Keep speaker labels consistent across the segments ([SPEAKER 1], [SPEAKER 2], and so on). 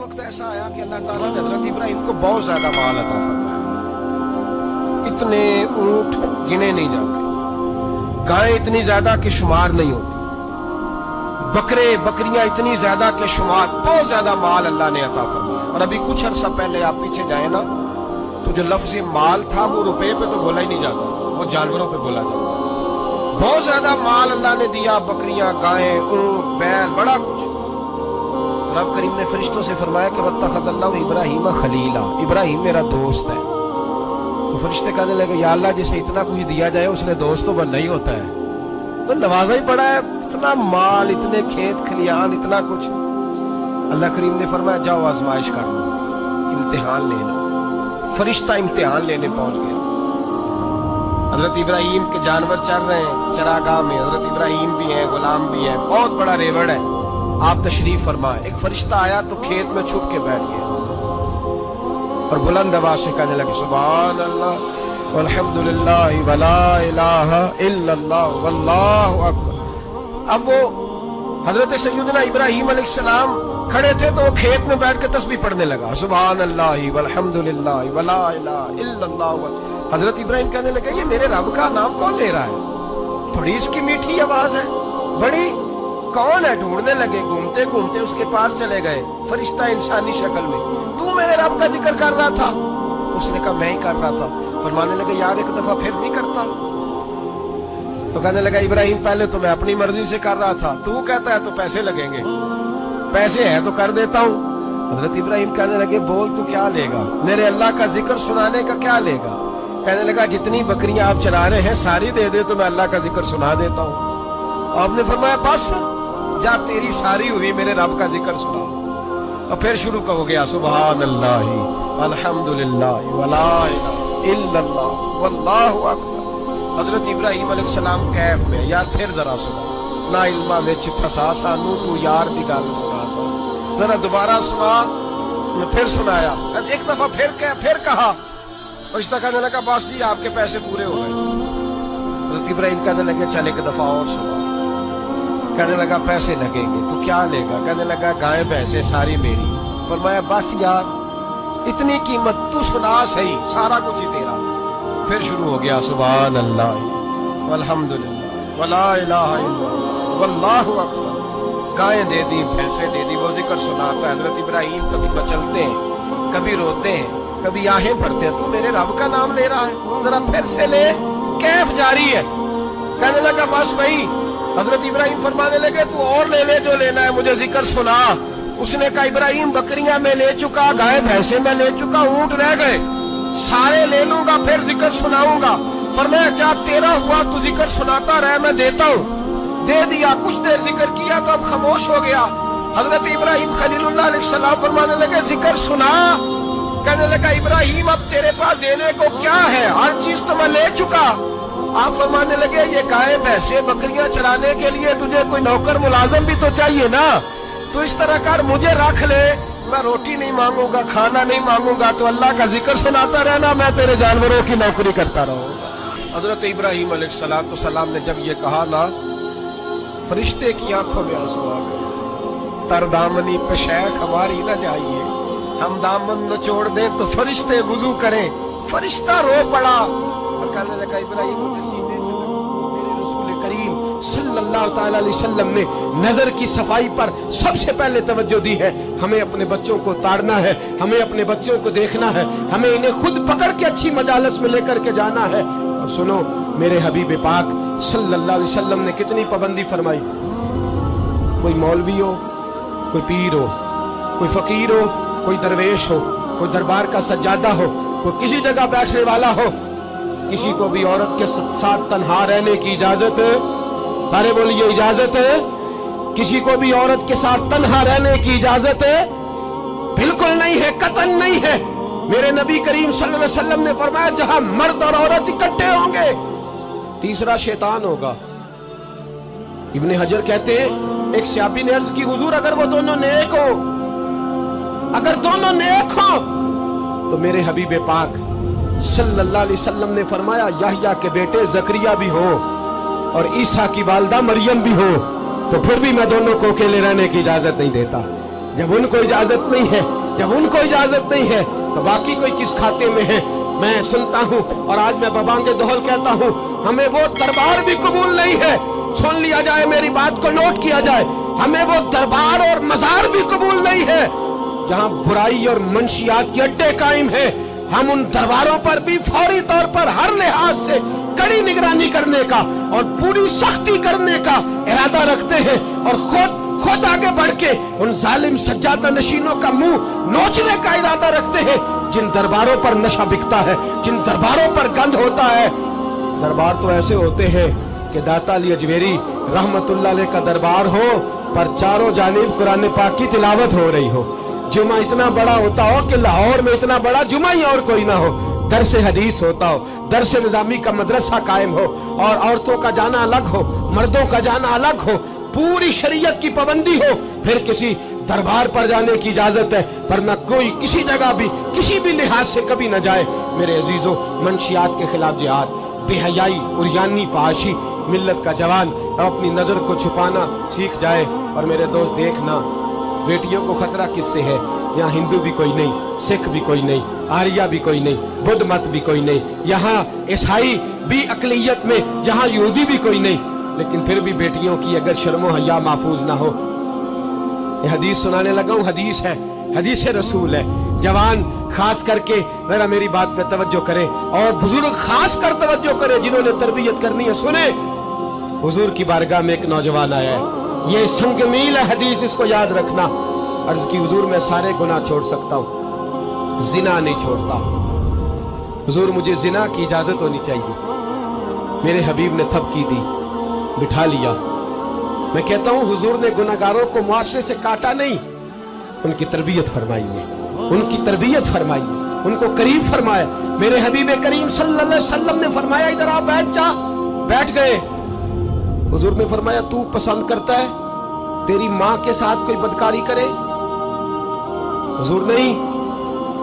[SPEAKER 1] وقت ایسا آیا کہ اللہ تعالیٰ نے حضرت ابراہیم کو بہت زیادہ مال عطا فرمایا. اتنے اونٹ گنے نہیں جاتے، گائیں اتنی زیادہ کہ شمار نہیں ہوتی، بکرے بکریاں اتنی زیادہ کہ شمار، بہت زیادہ مال اللہ نے عطا فرمایا. اور ابھی کچھ عرصہ پہلے آپ پیچھے جائیں نا تو جو لفظ مال تھا وہ روپے پہ تو بولا ہی نہیں جاتا، وہ جانوروں پہ بولا جاتا. بہت زیادہ مال اللہ نے دیا، بکریاں، گائیں، اونٹ، بیل، بڑا کچھ. رب کریم نے فرشتوں سے فرمایا کہ واتخذ اللہ ابراہیم خلیلا، ابراہیم میرا دوست ہے. تو فرشتے کہنے لگے یا اللہ جسے اتنا کچھ دیا جائے اس نے دوست تو بننا ہی ہوتا ہے، تو نوازا ہی پڑا ہے، اتنا مال، اتنے کھیت کھلیان، اتنا کچھ. اللہ کریم نے فرمایا جاؤ آزمائش کر لو، امتحان لے لو. فرشتہ امتحان لینے پہنچ گیا. حضرت ابراہیم کے جانور چر رہے ہیں چراگاہ میں، حضرت ابراہیم بھی ہیں، غلام بھی ہیں، بہت بڑا ریوڑ ہے. آپ تشریف فرمائے. ایک فرشتہ آیا تو کھیت میں چھپ کے بیٹھ گیا اور بلند آواز سے کہنے لگے سبحان اللہ والحمدللہ ولا الہ الا اللہ واللہ اکبر. اب وہ حضرت سیدنا ابراہیم علیہ السلام کھڑے تھے تو وہ کھیت میں بیٹھ کے تسبیح پڑھنے لگا سبحان اللہ والحمدللہ ولا الہ الا اللہ. حضرت ابراہیم کہنے لگے یہ میرے رب کا نام کون لے رہا ہے؟ بڑی اس کی میٹھی آواز ہے، بڑی، کون ہے؟ ڈھونڈنے لگے، گھومتے گھومتے اس کے پاس چلے گئے. فرشتہ انسانی شکل میں، تو میرے رب کا ذکر کر رہا تھا؟ اس نے کہا میں ہی کر رہا تھا. فرمانے لگے یار ایک دفعہ پھر نہیں کرتا؟ تو کہنے لگا ابراہیم پہلے تو میں اپنی مرضی سے کر رہا تھا، تو کہتا ہے تو پیسے لگیں گے، پیسے ہیں تو کر دیتا ہوں. حضرت ابراہیم کہنے لگے بول تو کیا لے گا؟ میرے اللہ کا ذکر سنانے کا کیا لے گا؟ کہنے لگا جتنی بکریاں آپ چلا رہے ہیں ساری دے دے تو میں اللہ کا ذکر سنا دیتا ہوں. آپ نے فرمایا بس جا تیری ساری ہوئی، میرے رب کا ذکر سنا. اور پھر شروع ہو گیا سبحان اللہ الحمدللہ ولا الہ الا اللہ واللہ اکبر. حضرت ابراہیم علیہ السلام کیف میں یار پھر ذرا سنا، نا علما وچ پھسا سانو تو یار دی گل سنا سا، ذرا دوبارہ سنا. میں پھر سنایا، ایک دفعہ پھر کہا. فرشتہ کہنے لگا بس جی آپ کے پیسے پورے ہو گئے. حضرت ابراہیم کہنے لگے چل ایک دفعہ اور سنا. کہنے لگا پیسے لگیں گے. تو کیا لے گا؟ کہنے لگا گائیں بھینسیں ساری میری. فرمایا بس یار اتنی قیمت تو سنا صحیح، سارا کچھ ہی تیرا. پھر شروع ہو گیا سبحان اللہ والحمدللہ ولا الہ الا اللہ واللہ اکبر. گائیں دے دی، بھینسیں دے دی، وہ ذکر سناتا. حضرت ابراہیم کبھی مچلتے ہیں، کبھی روتے ہیں، کبھی آہیں بھرتے ہیں. تو میرے رب کا نام لے رہا ہے، ذرا پھر سے لے. کیف جاری ہے. کہنے لگا بس بھائی. حضرت ابراہیم فرمانے لگے تو اور لے لے جو لینا ہے، مجھے ذکر سنا. اس نے کہا ابراہیم بکریاں میں لے چکا، گائے بھینسیں میں لے چکا، اونٹ رہ گئے، سارے لے لوں گا پھر ذکر سناؤں گا. فرمایا کیا تیرا ہوا تو ذکر سناتا رہے، میں دیتا ہوں. دے دیا. کچھ دیر ذکر کیا تو اب خاموش ہو گیا. حضرت ابراہیم خلیل اللہ علیہ السلام فرمانے لگے ذکر سنا. کہنے لگا ابراہیم اب تیرے پاس دینے کو کیا ہے؟ ہر چیز تو میں لے چکا. آپ فرمانے لگے یہ گائے بھینسیں بکریاں چرانے کے لیے تجھے کوئی نوکر ملازم بھی تو چاہیے نا. تو اس طرح کر مجھے رکھ لے، میں روٹی نہیں مانگوں گا، کھانا نہیں مانگوں گا، تو اللہ کا ذکر سناتا رہنا، میں تیرے جانوروں کی نوکری کرتا رہوں گا. حضرت ابراہیم علیہ السلام نے جب یہ کہا نا فرشتے کی آنکھوں میں آنسو آ گئے. تر دامنی پہ شیخ ہماری نہ جائیے، ہم دامن نچوڑ دیں تو فرشتے وضو کریں. فرشتہ رو پڑا اور کہنے لگا ابراہیم مجھے سینے سے لگا. میرے رسول کریم صلی اللہ تعالی علیہ وسلم نے نظر کی صفائی پر سب سے پہلے توجہ دی ہے. ہمیں اپنے بچوں کو تاڑنا ہے، ہمیں اپنے بچوں کو دیکھنا ہے، ہمیں انہیں خود پکڑ کے اچھی مجالس میں لے کر کے جانا ہے. اور سنو میرے حبیب پاک صلی اللہ علیہ وسلم نے کتنی پابندی فرمائی. کوئی مولوی ہو، کوئی پیر ہو، کوئی فقیر ہو، کوئی درویش ہو، کوئی دربار کا سجادہ ہو، کوئی کسی جگہ بیٹھنے والا ہو، کسی کو بھی عورت کے ساتھ تنہا رہنے کی اجازت ہے. سارے بولیے اجازت ہے. کسی کو بھی عورت کے ساتھ تنہا رہنے کی اجازت ہے؟ بالکل نہیں ہے، قطعاً نہیں ہے. میرے نبی کریم صلی اللہ علیہ وسلم نے فرمایا جہاں مرد اور عورت اکٹھے ہوں گے تیسرا شیطان ہوگا. ابن حجر کہتے ہیں ایک صحابی نے عرض کی حضور اگر وہ دونوں نیک ہو، اگر دونوں نیک ہو تو میرے حبیب پاک صلی اللہ علیہ وسلم نے فرمایا یحییٰ کے بیٹے زکریا بھی ہو اور عیسیٰ کی والدہ مریم بھی ہو تو پھر بھی میں دونوں کو اکیلے رہنے کی اجازت نہیں دیتا. जब उनको इजाजत नहीं है, जब उनको इजाजत नहीं है तो बाकी कोई किस खाते में है। मैं सुनता हूँ और आज मैं बबांगे दोहल कहता हूँ, हमें वो दरबार भी कबूल नहीं है। सुन लिया जाए, मेरी बात को नोट किया जाए, हमें वो दरबार और मजार भी कबूल नहीं है जहाँ बुराई और मंशियात के अड्डे कायम है। हम उन दरबारों पर भी फौरी तौर पर हर लिहाज से कड़ी निगरानी करने का और पूरी सख्ती करने का इरादा रखते हैं और खुद आगे बढ़ के उन जालिम सज्जादा नशीनों का मुंह नोचने का इरादा रखते हैं जिन दरबारों पर नशा बिकता है, जिन दरबारों पर गंध होता है। दरबार तो ऐसे होते हैं कि दाता अली अजमेरी रहमतुल्लाह अलैह का दरबार हो पर चारों जानिब कुरान पाक की तिलावत हो रही हो। जुमा इतना बड़ा होता हो कि लाहौर में इतना बड़ा जुमा ही और कोई ना हो। दरस हदीस होता हो, दरस निजामी का मदरसा कायम हो और औरतों का जाना अलग हो, मर्दों का जाना अलग हो, पूरी शरीयत की पाबंदी हो। फिर किसी दरबार पर जाने की इजाजत है, वरना कोई किसी जगह भी किसी भी लिहाज से कभी न जाए। मेरे अजीजों, मंशियात के खिलाफ जिहाद, बेहयाई, उरियानी, फहाशी, मिल्लत का जवान अब अपनी नजर को छुपाना सीख जाए। और मेरे दोस्त देखना, बेटियों को खतरा किससे है? यहाँ हिंदू भी कोई नहीं, सिख भी कोई नहीं, आर्या भी कोई नहीं, बुद्ध मत भी कोई नहीं, यहाँ ईसाई भी अकलियत में, यहाँ यहूदी भी कोई नहीं। लेकिन फिर भी बेटियों की अगर शर्मो हया महफूज ना हो। ये हदीस सुनाने लगा हूँ, हदीस है, हदीस रसूल है। जवान खास करके जरा मेरी बात पे तवज्जो करें और बुजुर्ग खास कर तवज्जो करें जिन्होंने तरबियत करनी है। सुने, हुजूर की बारगाह में एक नौजवान आया है, ये संगमील है हदीस, इसको याद रखना। अर्ज की, हुजूर मैं सारे गुनाह छोड़ सकता हूँ, जिना नहीं छोड़ता। हुजूर मुझे जिना की इजाजत होनी चाहिए। मेरे हबीब ने थपकी दी, बिठा लिया। मैं कहता हूँ हुजूर ने गुनाहगारों को मुआशरे से काटा नहीं, उनकी तरबियत फरमाई है, उनकी तरबियत फरमाई, उनको करीब फरमाया। मेरे हबीब करीम सल्लल्लाहु अलैहि वसल्लम ने फरमाया, इधर आ, बैठ जा। बैठ गए। हुजूर ने फरमाया, तू पसंद करता है तेरी माँ के साथ कोई बदकारी करे? हुजूर नहीं।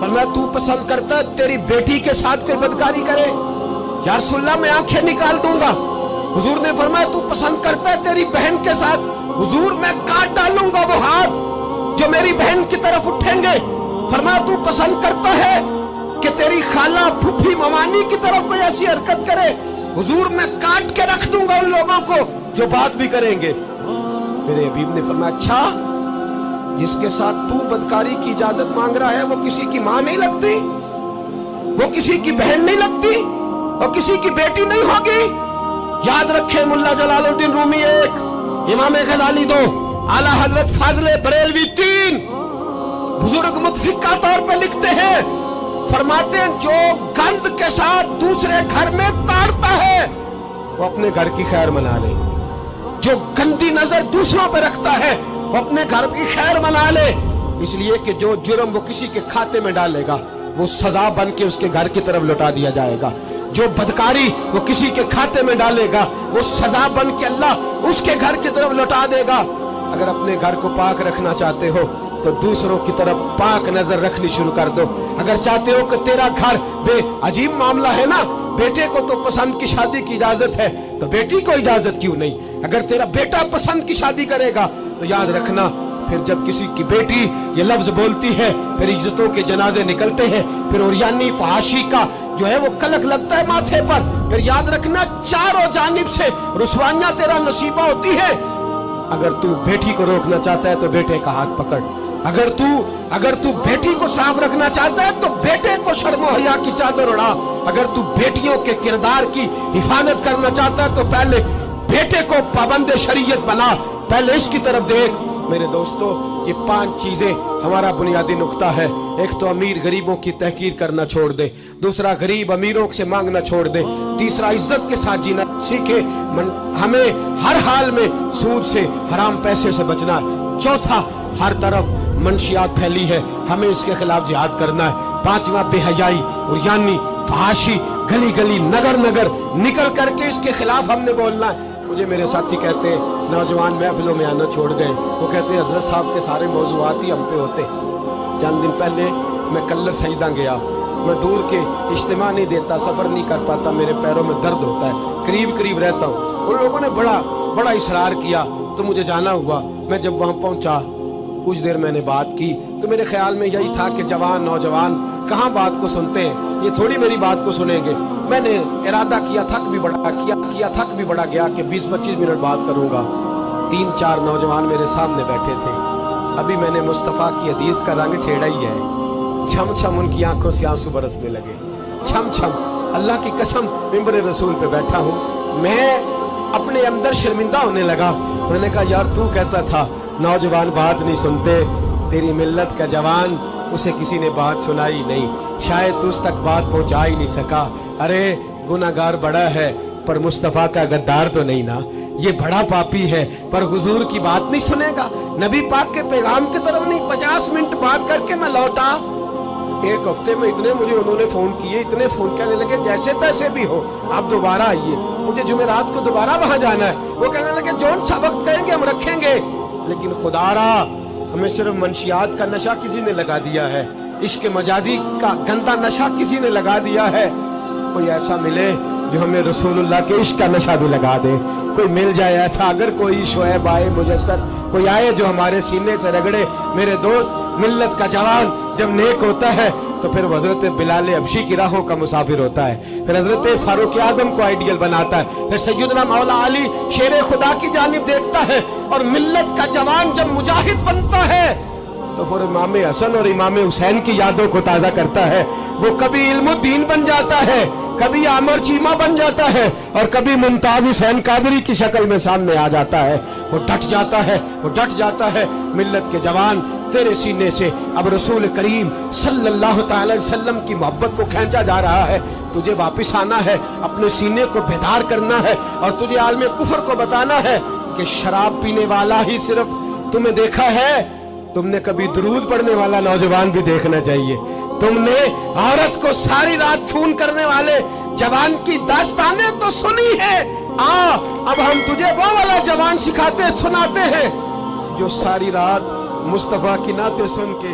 [SPEAKER 1] फरमाया, तू पसंद करता है तेरी बेटी के साथ कोई बदकारी करे? या रसूलल्लाह मैं आंखें निकाल दूंगा। हुजूर ने फरमाया, तू पसंद करता है तेरी बहन के साथ? हुजूर मैं काट डालूंगा वो हाथ जो मेरी बहन की तरफ उठेंगे। फरमाया, तू पसंद करता है कि तेरी खाला, फुफी, ममानी की तरफ कोई ऐसी हरकत करे? हुजूर मैं काट के रख दूंगा उन लोगों को जो बात भी करेंगे। मेरे हबीब ने फरमाया, अच्छा जिसके साथ तू बदकारी की इजाजत मांग रहा है वो किसी की माँ नहीं लगती, वो किसी की बहन नहीं लगती, और किसी की बेटी नहीं होगी? याद रखे, मुल्ला जलालुद्दीन रूमी 1, इमाम गजाली 2, आला हजरत फाजले बरेलवी 3। बुजुर्ग मुतफिका तौर पर लिखते हैं, फरमाते हैं जो गंद के साथ दूसरे घर में ताड़ता है वो अपने घर की खैर मना ले। जो गंदी नजर दूसरों पर रखता है वो अपने घर की खैर मना ले। इसलिए कि जो जुर्म वो किसी के खाते में डालेगा वो सजा बन के उसके घर की तरफ लौटा दिया जाएगा। जो बदकारी वो किसी के खाते में डालेगा वो सजा बन के अल्लाह उसके घर की तरफ लौटा देगा। अगर अपने घर को पाक रखना चाहते हो तो दूसरों की तरफ पाक नजर रखनी शुरू कर दो। अगर चाहते हो कि तेरा घर अजीब मामला है ना, बेटे को तो पसंद की शादी की इजाजत है तो बेटी को इजाजत क्यों नहीं? अगर तेरा बेटा पसंद की शादी करेगा तो याद रखना, फिर जब किसी की बेटी ये लफ्ज बोलती है फिर इज्जतों के जनाजे निकलते हैं, फिर उरियानी फहाशी का जो है वो कलक लगता है माथे पर। फिर याद रखना, चारों जानिब से रुसवाइयां तेरा नसीबा होती है। अगर तू बेटी को रोकना चाहता है तो बेटे का हाथ पकड़। अगर तू बेटी को साफ रखना चाहता है तो बेटे को शर्मो हया की चादर उड़ा। अगर तू बेटियों के किरदार की हिफाजत करना चाहता है तो पहले बेटे को पाबंद शरीयत बना, पहले इसकी तरफ देख। मेरे दोस्तों, ये 5 चीजें हमारा बुनियादी नुक्ता है। एक तो अमीर गरीबों की तहकीर करना छोड़ दे, दूसरा गरीब अमीरों से मांगना छोड़ दे, तीसरा इज्जत के साथ जीना सीखे, हमें हर हाल में सूद से, हराम पैसे से बचना है। चौथा, हर तरफ मंशियात फैली है, हमें इसके खिलाफ जिहाद करना है। 5वां, बेहयाई, उरियानी, फहाशी, गली गली, नगर नगर निकल करके इसके खिलाफ हमने बोलना है। मुझे मेरे साथी कहते हैं नौजवान महफिलों में आना छोड़ गए, वो कहते हैं हजरत साहब के सारे मौजूआत ही हम पे होते। चंद दिन पहले मैं कल्लर सईदा गया, मैं दूर के इज्तिमा नहीं देता, सफर नहीं कर पाता, मेरे पैरों में दर्द होता है, करीब करीब रहता हूँ। उन लोगों ने बड़ा इसरार किया तो मुझे जाना हुआ। मैं जब वहाँ पहुँचा कुछ देर मैंने बात की तो मेरे ख्याल में यही था कि जवान नौजवान कहाँ बात को सुनते हैं, ये थोड़ी मेरी बात को सुनेंगे। मैंने इरादा किया, थक भी बड़ा गया कि 20-25 मिनट बात करूंगा। 3-4 नौजवान मेरे सामने बैठे थे। अभी मैंने मुस्तफ़ा की हदीस का रंग छेड़ा ही है। छम छम उनकी आंखों से आंसू बरसने लगे। छम छम, अल्लाह की कसम, मिंबर रसूल पे बैठा हूँ, मैं अपने अंदर शर्मिंदा होने लगा। मैंने कहा यार तू कहता था नौजवान बात नहीं सुनते, तेरी मिल्लत का जवान, उसे किसी ने बात सुनाई नहीं, शायद तू उस तक बात पहुंचा ही नहीं सका। अरे गुनाहगार बड़ा है पर मुस्तफ़ा का गद्दार तो नहीं ना, ये बड़ा पापी है पर हुजूर की बात नहीं सुनेगा। नबी पाक के पैगाम की तरफ नहीं, 50 मिनट बात करके मैं लौटा। एक हफ्ते में इतने मुझे उन्होंने फोन किए, इतने फोन करने लगे जैसे तैसे भी हो आप दोबारा आइए, मुझे जुमेरात को दोबारा वहां जाना है। वो कहने लगे जौन सा वक्त कहेंगे हम रखेंगे, लेकिन खुदारा हमें सिर्फ मंशियात का नशा किसी ने लगा दिया है, इश्क मजाजी का गंदा नशा किसी ने लगा दिया है। कोई ऐसा मिले जो हमें रसूलुल्लाह के इश्क का नशा भी लगा दे, कोई मिल जाए ऐसा। अगर कोई शोएब आए, मुजस्सर कोई आए जो हमारे सीने से रगड़े। मेरे दोस्त, मिल्लत का जवान जब नेक होता है तो फिर हजरत बिलाल हबशी की राहों का मुसाफिर होता है, फिर हजरत फारूक आजम को आइडियल बनाता है, फिर सैयदना मौला अली शेर खुदा की जानिब देखता है। और मिल्लत का जवान जब मुजाहिद बनता है तो फिर इमाम हसन और इमाम हुसैन की यादों को ताजा करता है। वो कभी इल्मुद्दीन बन जाता है, कभी आमर चीमा बन जाता है, और कभी मुमताज हुसैन कादरी की शक्ल में सामने आ जाता है। वो डट जाता है। मिल्लत के जवान, तेरे सीने से अब रसूल करीम सल्लल्लाहु तआला अलैहि वसल्लम की मोहब्बत को खींचा जा रहा है। तुझे वापस आना है, अपने सीने को बेदार करना है, और तुझे आलमे कुफर को बताना है कि शराब पीने वाला ही सिर्फ तुम्हें देखा है, तुमने कभी दुरूद पढ़ने वाला नौजवान भी देखना चाहिए। तुमने औरत को सारी रात फोन करने वाले जवान की दास्तानें तो सुनी है। अब हम तुझे वो वाला जवान सुनाते हैं जो सारी रात मुस्तफा की नाते सुन के